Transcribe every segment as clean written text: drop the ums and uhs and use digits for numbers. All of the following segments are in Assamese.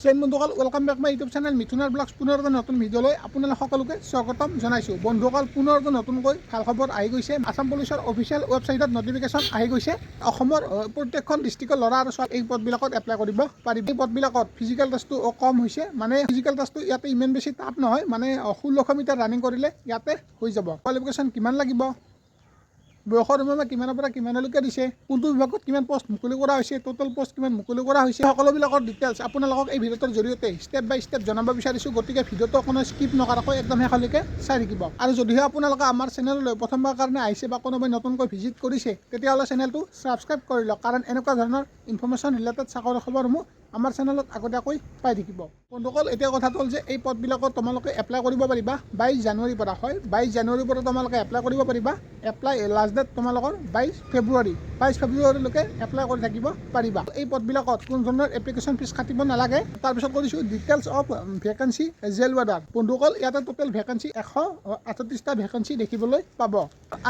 বন্ধুসকল welcome back my YouTube channel মিথুনাৰ ব্লগছ পুনৰ এটা নতুন ভিডিঅ'লৈ আপোনালোক সকলোকে স্বাগতম জনাইছোঁ। বন্ধুসকল পুনৰ এটা নতুনকৈ ভাল খবৰ আহি গৈছে। আসাম পুলিচৰ অফিচিয়েল ৱেবছাইটত নটিফিকেশ্যন আহি গৈছে। অসমৰ প্ৰত্যেকখন ডিষ্ট্ৰিক্টৰ ল'ৰা আৰু ছোৱালী এই পদবিলাকত এপ্লাই কৰিব পাৰিব। এই পদবিলাকত ফিজিকেল টেষ্টটো কম হৈছে, মানে ফিজিকেল টেষ্টটো ইয়াতে ইমান বেছি টাফ নহয়, মানে 1600 মিটাৰ ৰানিং কৰিলে ইয়াতে হৈ যাব। কোৱালিফিকেশ্যন কিমান লাগিব, বয়সৰ সীমা কিমানৰ পৰা কিমানলৈকে দিছে, কোনটো বিভাগত কিমান পোষ্ট মুকলি কৰা হৈছে, টোটেল পোষ্ট কিমান মুকলি কৰা হৈছে, সকলোবিলাকৰ ডিটেইলছ আপোনালোকক এই ভিডিঅ'টোৰ জৰিয়তে ষ্টেপ বাই ষ্টেপ জনাব বিচাৰিছোঁ। গতিকে ভিডিঅ'টো কোনো স্কিপ নকৰাকৈ একদম শেষলৈকে চাই থাকিব। আৰু যদিহে আপোনালোকে আমাৰ চেনেললৈ প্ৰথমবাৰ কাৰণে আহিছে বা কোনোবাই নতুনকৈ ভিজিট কৰিছে, তেতিয়াহ'লে চেনেলটো ছাবস্ক্ৰাইব কৰি লওক, কাৰণ এনেকুৱা ধৰণৰ ইনফৰমেশ্যন ৰিলেটেড চাকৰি খবৰসমূহ আমাৰ চেনেলত আগতীয়াকৈ পাই থাকিব। বন্ধুসকল এতিয়া কথাটো হ'ল যে এই পদবিলাকত তোমালোকে এপ্লাই কৰিব পাৰিবা 22 জানুৱাৰীৰ পৰা। হয়, 22 জানুৱাৰীৰ পৰা তোমালোকে এপ্লাই কৰিব পাৰিবা। এপ্লাই লাষ্ট ডেট তোমালোকৰ 22 ফেব্ৰুৱাৰীলৈকে এপ্লাই কৰি থাকিব পাৰিবা। এই পদবিলাকত কোনো ধৰণৰ এপ্লিকেশ্যন ফিজ কাটিব নালাগে। তাৰপিছত কৰিছোঁ details of vacancy jail warder. বন্ধুসকল ইয়াতে টোটেল ভেকেঞ্চি 138টা ভেকেঞ্চি দেখিবলৈ পাব।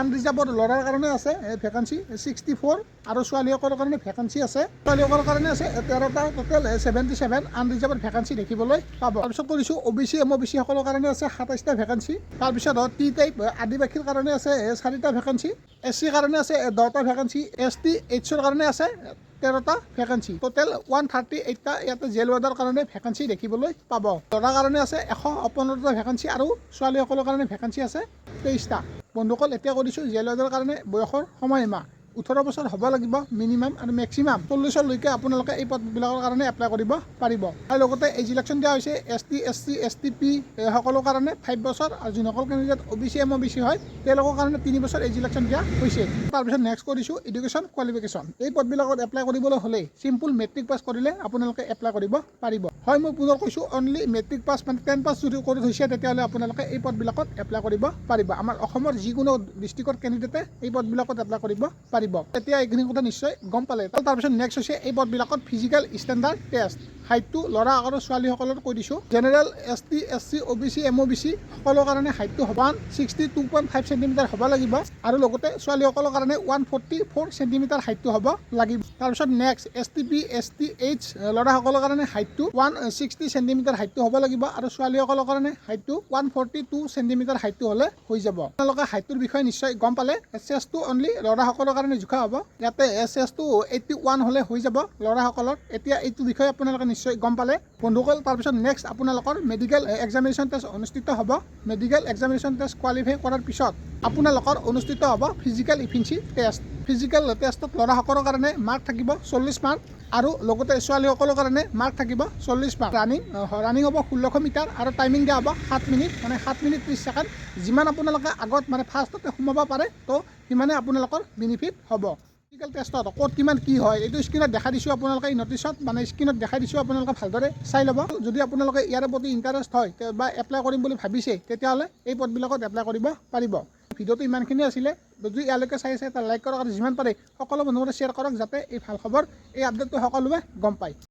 আনৰিজাৰ্ভড ল'ৰাৰ কাৰণে আছে ভেকেঞ্চি 64 আৰু ছোৱালীসকলৰ কাৰণে ভেকেঞ্চি আছে, ছোৱালীসকলৰ কাৰণে আছে 13টা, টোটেল 77 আনৰিজাৰ্ভড ভেকেঞ্চি দেখিবলৈ পাব। তাৰপিছত কৰিছোঁ OBC MOBC সকলৰ কাৰণে আছে 27টা ভেকেঞ্চি। তাৰপিছত টি টাইপ আদিবাসীৰ কাৰণে আছে 4টা ভেকেঞ্চি, SC কাৰণে আছে 10টা ভেকেঞ্চি, ST HCৰ কাৰণে আছে 13টা ভেকেঞ্চি, টোটেল 138টা ইয়াতে জেল ৱাৰ্ডাৰ কাৰণে ভেকেঞ্চি দেখিবলৈ পাব। ল'ৰাৰ কাৰণে আছে 115টা ভেকেঞ্চি আৰু ছোৱালীসকলৰ কাৰণে ভেকেঞ্চি আছে 23টা। বন্ধুসকল এতিয়া কৰিছোঁ জেল ৱাৰ্ডাৰৰ কাৰণে বয়সৰ সময়সীমা 18 বছৰ হ'ব লাগিব মিনিমাম, আৰু মেক্সিমাম 40লৈকে আপোনালোকে এই পদবিলাকৰ কাৰণে এপ্লাই কৰিব পাৰিব। আৰু লগতে এজ ইলেকশ্যন দিয়া হৈছে ST SC STP সকলৰ কাৰণে 5 বছৰ, আৰু যিসকল কেণ্ডিডেট OBC MOBC হয় তেওঁলোকৰ কাৰণে 3 বছৰ এজ ইলেকশ্যন দিয়া হৈছে। তাৰপিছত নেক্সট কৰিছোঁ এডুকেশ্যন কোৱালিফিকেশ্যন। এই পদবিলাকত এপ্লাই কৰিবলৈ হ'লে চিম্পুল মেট্ৰিক পাছ কৰিলে আপোনালোকে এপ্লাই কৰিব পাৰিব। হয়, মই পুনৰ কৈছোঁ অনলি মেট্ৰিক পাছ, মানে 10 পাছ যদি কৰি থৈছে তেতিয়াহ'লে আপোনালোকে এই পদবিলাকত এপ্লাই কৰিব পাৰিব। আমাৰ অসমৰ যিকোনো ডিষ্ট্ৰিক্টৰ কেণ্ডিডেটে এই পদবিলাকত এপ্লাই কৰিব পাৰিব। এতিয়া এইখিনি কথা নিশ্চয় গম পালে। তাৰপিছত নেক্সট হৈছে এই পদবিলাকত ফিজিকেল ষ্টেণ্ডাৰ্ড টেষ্ট। হাইটটো ল'ৰা আৰু ছোৱালীসকলৰ কৈ দিছোঁ। General ST SC OBC MOBC সকলৰ কাৰণে হাইটটো হ'ব 162.5 চেণ্টিমিটাৰ হ'ব লাগিব, আৰু লগতে ছোৱালীসকলৰ কাৰণে 144 চেণ্টিমিটাৰ হাইটটো হ'ব লাগিব। তাৰপিছত নেক্সট STP STH ল'ৰাসকলৰ কাৰণে হাইটটো 160 চেণ্টিমিটাৰ হাইটটো হ'ব লাগিব, আৰু ছোৱালীসকলৰ কাৰণে হাইটটো 142 চেণ্টিমিটাৰ হাইটটো হ'লে হৈ যাব। আপোনালোকে হাইটটোৰ বিষয়ে নিশ্চয় গম পালে। চেষ্টটো অনলি ল'ৰাসকলৰ কাৰণে জোখা হ'ব। ইয়াতে চেষ্টটো 81 হ'লে হৈ যাব ল'ৰাসকলৰ। এতিয়া এইটো বিষয়ে আপোনালোকে নিশ্চয় গম পালে বন্ধুসকল। তাৰপিছত নেক্সট আপোনালোকৰ মেডিকেল এক্সামিনেশ্যন টেষ্ট অনুষ্ঠিত হ'ব। মেডিকেল এক্সামিনেশ্যন টেষ্ট কোৱালিফাই কৰাৰ পিছত আপোনালোকৰ অনুষ্ঠিত হ'ব ফিজিকেল ইফিচিয়েঞ্চি টেষ্ট। ফিজিকেল টেষ্টত ল'ৰাসকলৰ কাৰণে মাৰ্ক থাকিব 40 মাৰ্ক, আৰু লগতে ছোৱালীসকলৰ কাৰণে মাৰ্ক থাকিব 40 মাৰ্ক। ৰানিং হ'ব 1600 মিটাৰ, আৰু টাইমিং দিয়া হ'ব 7 মিনিট, মানে 7 মিনিট 30 ছেকেণ্ড। যিমান আপোনালোকে আগত মানে ফাৰ্ষ্টতে সোমাব পাৰে তো সিমানে আপোনালোকৰ বেনিফিট হ'ব। ফিজিকেল টেষ্টত ক'ত কিমান কি হয় এইটো স্ক্ৰীণত দেখাই দিছোঁ আপোনালোকে, এই নটিছত মানে স্ক্ৰীণত দেখাই দিছোঁ, আপোনালোকে ভালদৰে চাই ল'ব। যদি আপোনালোকে ইয়াৰ প্ৰতি ইণ্টাৰেষ্ট হয় বা এপ্লাই কৰিম বুলি ভাবিছে তেতিয়াহ'লে এই পদবিলাকত এপ্লাই কৰিব পাৰিব। ভিডিঅ'টো ইমানখিনি আছিলে। যদি ইয়ালৈকে চাই আছে এটা লাইক কৰক, আৰু যিমান পাৰে সকলো মানুহৰে শ্বেয়াৰ কৰক, যাতে এই ভাল খবৰ এই আপডেটটো সকলোৱে গম পায়।